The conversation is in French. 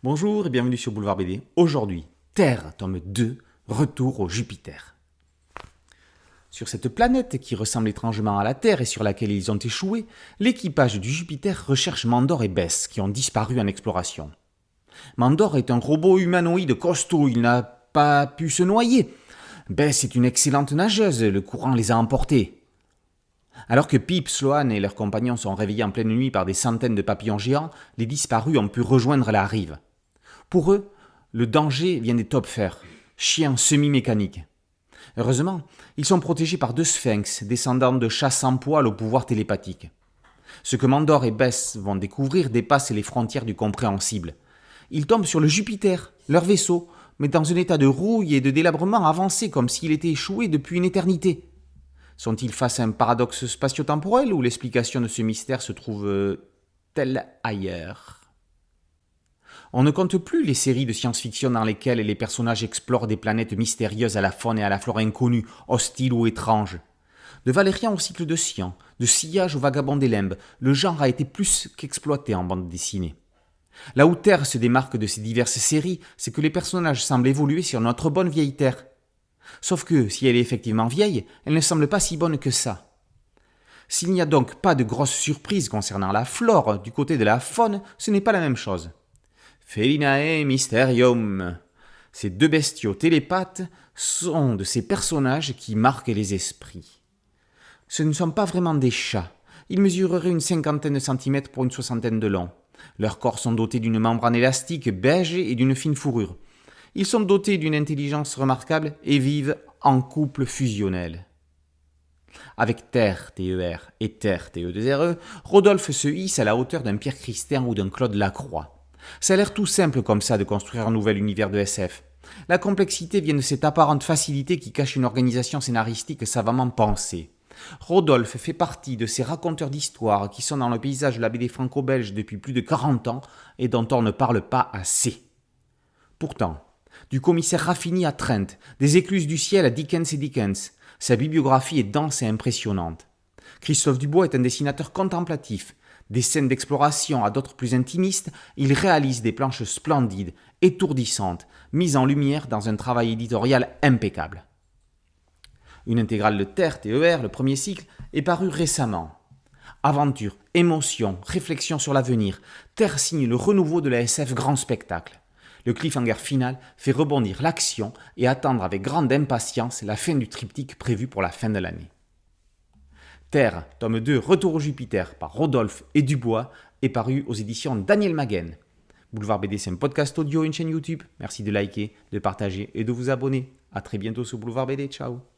Bonjour et bienvenue sur Boulevard BD. Aujourd'hui, Terre, tome 2, retour au Jupiter. Sur cette planète qui ressemble étrangement à la Terre et sur laquelle ils ont échoué, l'équipage du Jupiter recherche Mandor et Bess qui ont disparu en exploration. Mandor est un robot humanoïde costaud, il n'a pas pu se noyer. Bess est une excellente nageuse, le courant les a emportés. Alors que Pip, Sloan et leurs compagnons sont réveillés en pleine nuit par des centaines de papillons géants, les disparus ont pu rejoindre la rive. Pour eux, le danger vient des Topfer, chiens semi-mécaniques. Heureusement, ils sont protégés par deux sphinx, descendants de chats sans poil au pouvoir télépathique. Ce que Mandor et Bess vont découvrir dépasse les frontières du compréhensible. Ils tombent sur le Jupiter, leur vaisseau, mais dans un état de rouille et de délabrement avancé comme s'il était échoué depuis une éternité. Sont-ils face à un paradoxe spatio-temporel ou l'explication de ce mystère se trouve-t-elle ailleurs ? On ne compte plus les séries de science-fiction dans lesquelles les personnages explorent des planètes mystérieuses à la faune et à la flore inconnues, hostiles ou étranges. De Valérian au cycle de Sian, de Sillage au vagabond des limbes, le genre a été plus qu'exploité en bande dessinée. Là où Terre se démarque de ces diverses séries, c'est que les personnages semblent évoluer sur notre bonne vieille Terre. Sauf que, si elle est effectivement vieille, elle ne semble pas si bonne que ça. S'il n'y a donc pas de grosses surprises concernant la flore, du côté de la faune, ce n'est pas la même chose. Felinae Mysterium. Ces deux bestiaux télépathes sont de ces personnages qui marquent les esprits. Ce ne sont pas vraiment des chats. Ils mesureraient une 50aine de centimètres pour une 60aine de long. Leurs corps sont dotés d'une membrane élastique beige et d'une fine fourrure. Ils sont dotés d'une intelligence remarquable et vivent en couple fusionnel. Avec Terre, T-E-R, et Terre, T-E-2-R-E, Rodolphe se hisse à la hauteur d'un Pierre Christin ou d'un Claude Lacroix. Ça a l'air tout simple comme ça de construire un nouvel univers de SF. La complexité vient de cette apparente facilité qui cache une organisation scénaristique savamment pensée. Rodolphe fait partie de ces raconteurs d'histoires qui sont dans le paysage de la BD franco-belge depuis plus de 40 ans et dont on ne parle pas assez. Pourtant, du commissaire Raffini à Trent, des écluses du ciel à Dickens et Dickens, sa bibliographie est dense et impressionnante. Christophe Dubois est un dessinateur contemplatif. Des scènes d'exploration à d'autres plus intimistes, il réalise des planches splendides, étourdissantes, mises en lumière dans un travail éditorial impeccable. Une intégrale de Terre, TER, le premier cycle, est parue récemment. Aventure, émotion, réflexion sur l'avenir, Terre signe le renouveau de la SF grand spectacle. Le cliffhanger final fait rebondir l'action et attendre avec grande impatience la fin du triptyque prévu pour la fin de l'année. Terre, tome 2, Retour au Jupiter par Rodolphe et Dubois est paru aux éditions Daniel Maguen. Boulevard BD, c'est un podcast audio et une chaîne YouTube. Merci de liker, de partager et de vous abonner. A très bientôt sur Boulevard BD. Ciao.